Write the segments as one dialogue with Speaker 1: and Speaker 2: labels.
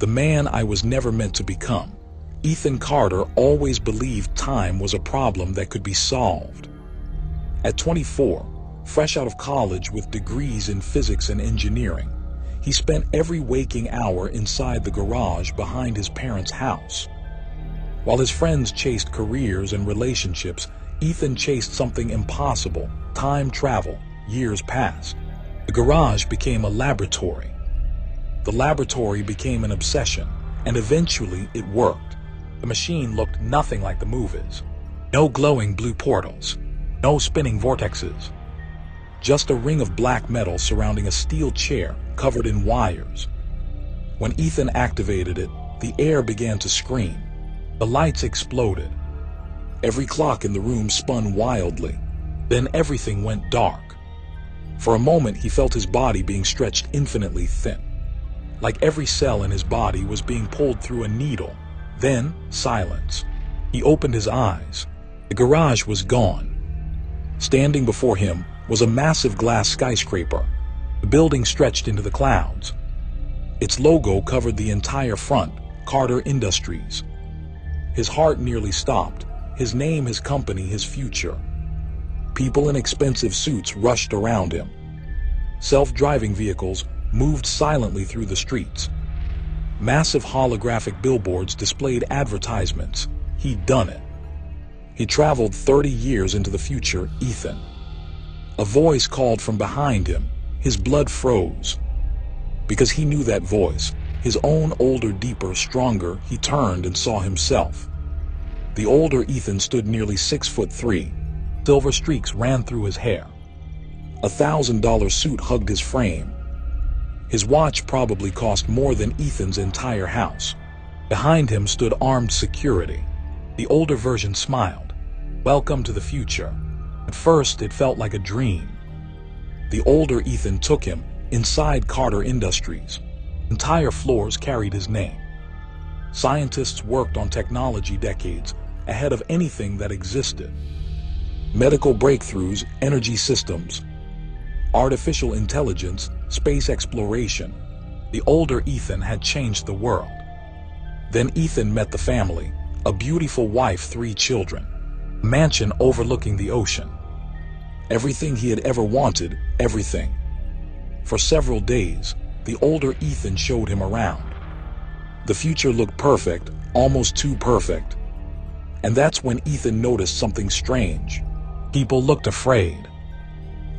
Speaker 1: The man I was never meant to become. Ethan Carter always believed time was a problem that could be solved. At 24, fresh out of college with degrees in physics and engineering, he spent every waking hour inside the garage behind his parents' house. While his friends chased careers and relationships, Ethan chased something impossible: time travel. Years passed. The garage became a laboratory. The laboratory became an obsession, and eventually it worked. The machine looked nothing like the movies. No glowing blue portals, no spinning vortexes. Just a ring of black metal surrounding a steel chair covered in wires. When Ethan activated it, the air began to scream. The lights exploded. Every clock in the room spun wildly. Then everything went dark. For a moment, he felt his body being stretched infinitely thin. Like every cell in his body was being pulled through a needle. Then, silence. He opened his eyes. The garage was gone. Standing before him was a massive glass skyscraper. The building stretched into the clouds. Its logo covered the entire front: Carter Industries. His heart nearly stopped. His name, his company, his future. People in expensive suits rushed around him. Self-driving vehicles moved silently through the streets. Massive holographic billboards displayed advertisements. He'd done it. He traveled 30 years into the future, Ethan. A voice called from behind him. His blood froze. Because he knew that voice, his own older, deeper, stronger, he turned and saw himself. The older Ethan stood nearly 6'3". Silver streaks ran through his hair. A $1,000 suit hugged his frame. His watch probably cost more than Ethan's entire house. Behind him stood armed security. The older version smiled. Welcome to the future. At first, it felt like a dream. The older Ethan took him inside Carter Industries. Entire floors carried his name. Scientists worked on technology decades ahead of anything that existed. Medical breakthroughs, energy systems, artificial intelligence, space exploration. The older Ethan had changed the world. Then Ethan met the family, a beautiful wife, 3 children, a mansion overlooking the ocean. Everything he had ever wanted, everything. For several days, the older Ethan showed him around. The future looked perfect, almost too perfect. And that's when Ethan noticed something strange. People looked afraid.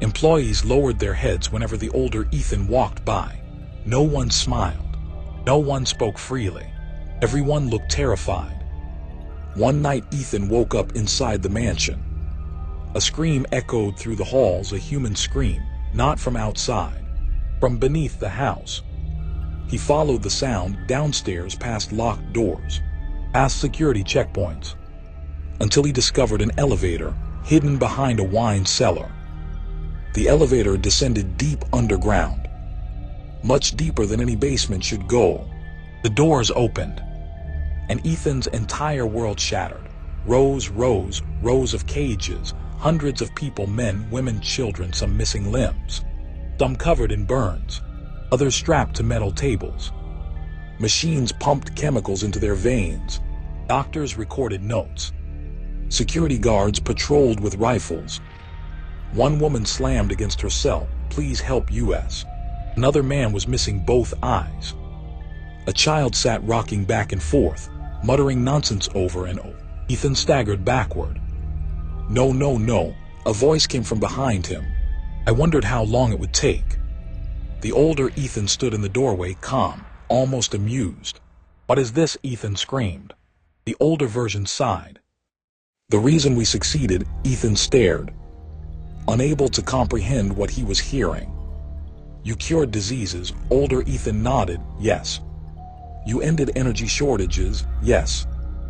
Speaker 1: Employees lowered their heads whenever the older Ethan walked by. No one smiled. No one spoke freely. Everyone looked terrified. One night, Ethan woke up inside the mansion. A scream echoed through the halls, a human scream, not from outside, from beneath the house. He followed the sound downstairs past locked doors, past security checkpoints, until he discovered an elevator hidden behind a wine cellar. The elevator descended deep underground, much deeper than any basement should go. The doors opened, and Ethan's entire world shattered. Rows of cages, hundreds of people, men, women, children, some missing limbs, some covered in burns, others strapped to metal tables. Machines pumped chemicals into their veins. Doctors recorded notes. Security guards patrolled with rifles. One woman slammed against her cell, "Please help US." Another man was missing both eyes. A child sat rocking back and forth, muttering nonsense over and over. Ethan staggered backward. No. A voice came from behind him. I wondered how long it would take. The older Ethan stood in the doorway, calm, almost amused. What is this? Ethan screamed. The older version sighed. The reason we succeeded, Ethan stared, unable to comprehend what he was hearing. You cured diseases, older Ethan nodded, yes. You ended energy shortages, yes.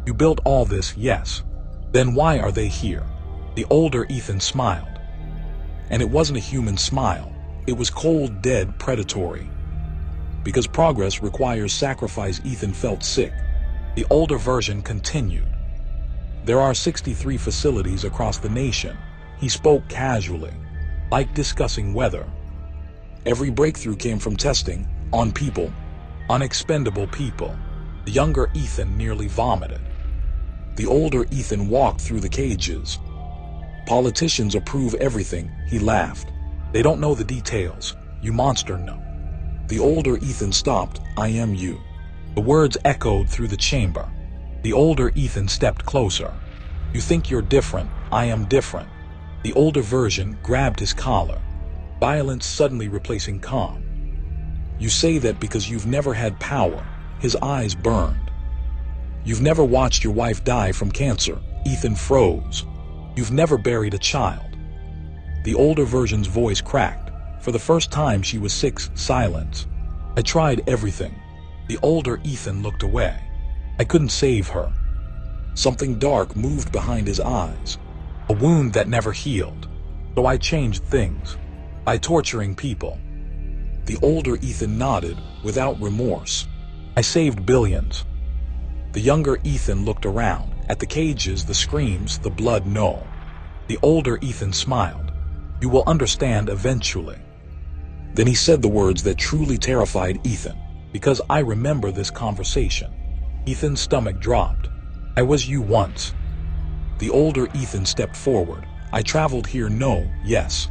Speaker 1: You built all this, yes. Then why are they here? The older Ethan smiled. And it wasn't a human smile. It was cold, dead, predatory. Because progress requires sacrifice, Ethan felt sick. The older version continued. There are 63 facilities across the nation. He spoke casually, like discussing weather. Every breakthrough came from testing, on people. Unexpendable people. The younger Ethan nearly vomited. The older Ethan walked through the cages. Politicians approve everything, he laughed. They don't know the details. You monster know. The older Ethan stopped. I am you. The words echoed through the chamber. The older Ethan stepped closer. You think you're different. I am different. The older version grabbed his collar. Violence suddenly replacing calm. You say that because you've never had power. His eyes burned. You've never watched your wife die from cancer. Ethan froze. You've never buried a child. The older version's voice cracked. For the first time she was 6. Silence. I tried everything. The older Ethan looked away. I couldn't save her. Something dark moved behind his eyes. A wound that never healed. So I changed things. By torturing people. The older Ethan nodded, without remorse. I saved billions. The younger Ethan looked around. At the cages, the screams, the blood, no. The older Ethan smiled. You will understand eventually. Then he said the words that truly terrified Ethan. Because I remember this conversation. Ethan's stomach dropped. I was you once. The older Ethan stepped forward. I traveled here, no, yes.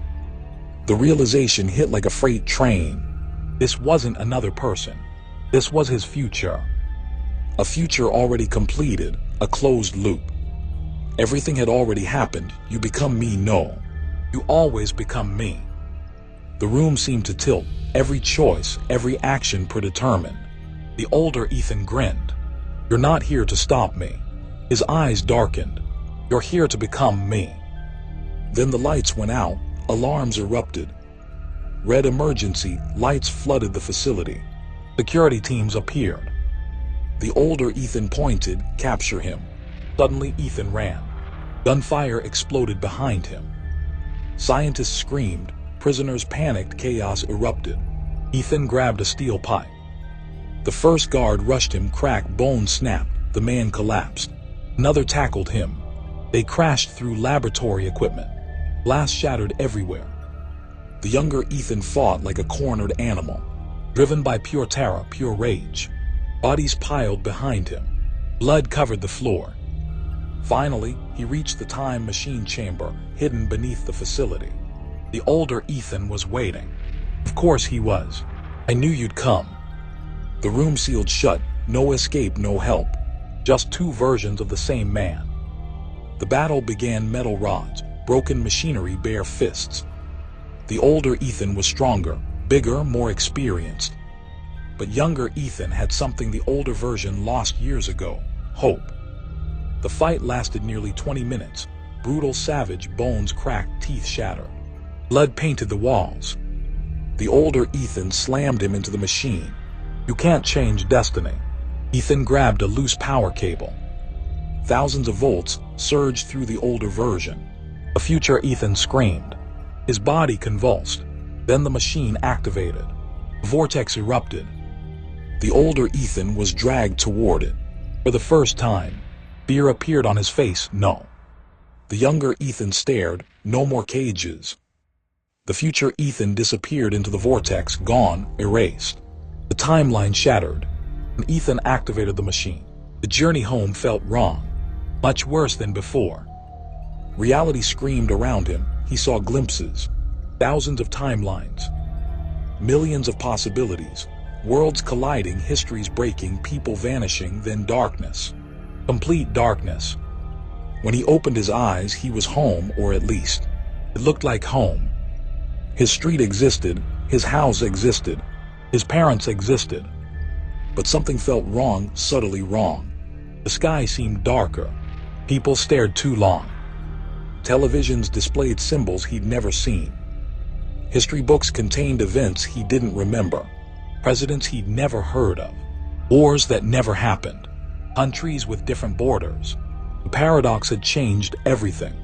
Speaker 1: The realization hit like a freight train. This wasn't another person. This was his future. A future already completed, a closed loop. Everything had already happened. You become me, no. You always become me. The room seemed to tilt, every choice, every action predetermined. The older Ethan grinned. You're not here to stop me. His eyes darkened. You're here to become me. Then the lights went out, alarms erupted. Red emergency lights flooded the facility. Security teams appeared. The older Ethan pointed, capture him. Suddenly Ethan ran. Gunfire exploded behind him. Scientists screamed, prisoners panicked, chaos erupted. Ethan grabbed a steel pipe. The first guard rushed him, crack, bone snapped, the man collapsed. Another tackled him. They crashed through laboratory equipment. Glass shattered everywhere. The younger Ethan fought like a cornered animal, driven by pure terror, pure rage. Bodies piled behind him. Blood covered the floor. Finally, he reached the time machine chamber, hidden beneath the facility. The older Ethan was waiting. Of course he was. I knew you'd come. The room sealed shut, no escape, no help. Just two versions of the same man. The battle began, metal rods, broken machinery, bare fists. The older Ethan was stronger, bigger, more experienced. But younger Ethan had something the older version lost years ago, hope. The fight lasted nearly 20 minutes, brutal, savage, bones cracked, teeth shattered. Blood painted the walls. The older Ethan slammed him into the machine. You can't change destiny. Ethan grabbed a loose power cable. Thousands of volts surged through the older version. A future Ethan screamed. His body convulsed. Then the machine activated. A vortex erupted. The older Ethan was dragged toward it. For the first time, fear appeared on his face, no. The younger Ethan stared, no more cages. The future Ethan disappeared into the vortex, gone, erased. The timeline shattered, and Ethan activated the machine. The journey home felt wrong, much worse than before. Reality screamed around him. He saw glimpses, thousands of timelines, millions of possibilities, worlds colliding, histories breaking, people vanishing, then darkness. Complete darkness. When he opened his eyes, he was home, or at least, it looked like home. His street existed, his house existed, his parents existed. But something felt wrong, subtly wrong. The sky seemed darker. People stared too long. Televisions displayed symbols he'd never seen. History books contained events he didn't remember. Presidents he'd never heard of. Wars that never happened. Countries with different borders. The paradox had changed everything.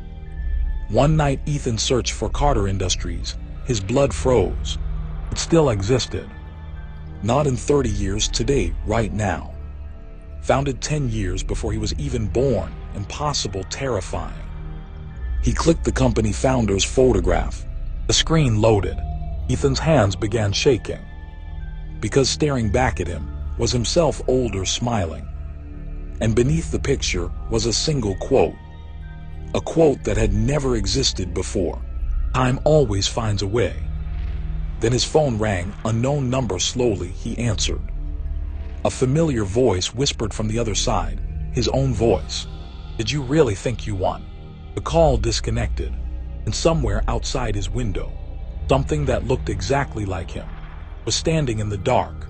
Speaker 1: One night Ethan searched for Carter Industries. His blood froze. It still existed. Not in 30 years, today, right now. Founded 10 years before he was even born. Impossible, terrifying. He clicked the company founder's photograph. The screen loaded. Ethan's hands began shaking. Because staring back at him, was himself older, smiling. And beneath the picture was a single quote. A quote that had never existed before. Time always finds a way. Then his phone rang, unknown number. Slowly he answered. A familiar voice whispered from the other side, his own voice. Did you really think you won? The call disconnected, and somewhere outside his window, something that looked exactly like him was standing in the dark.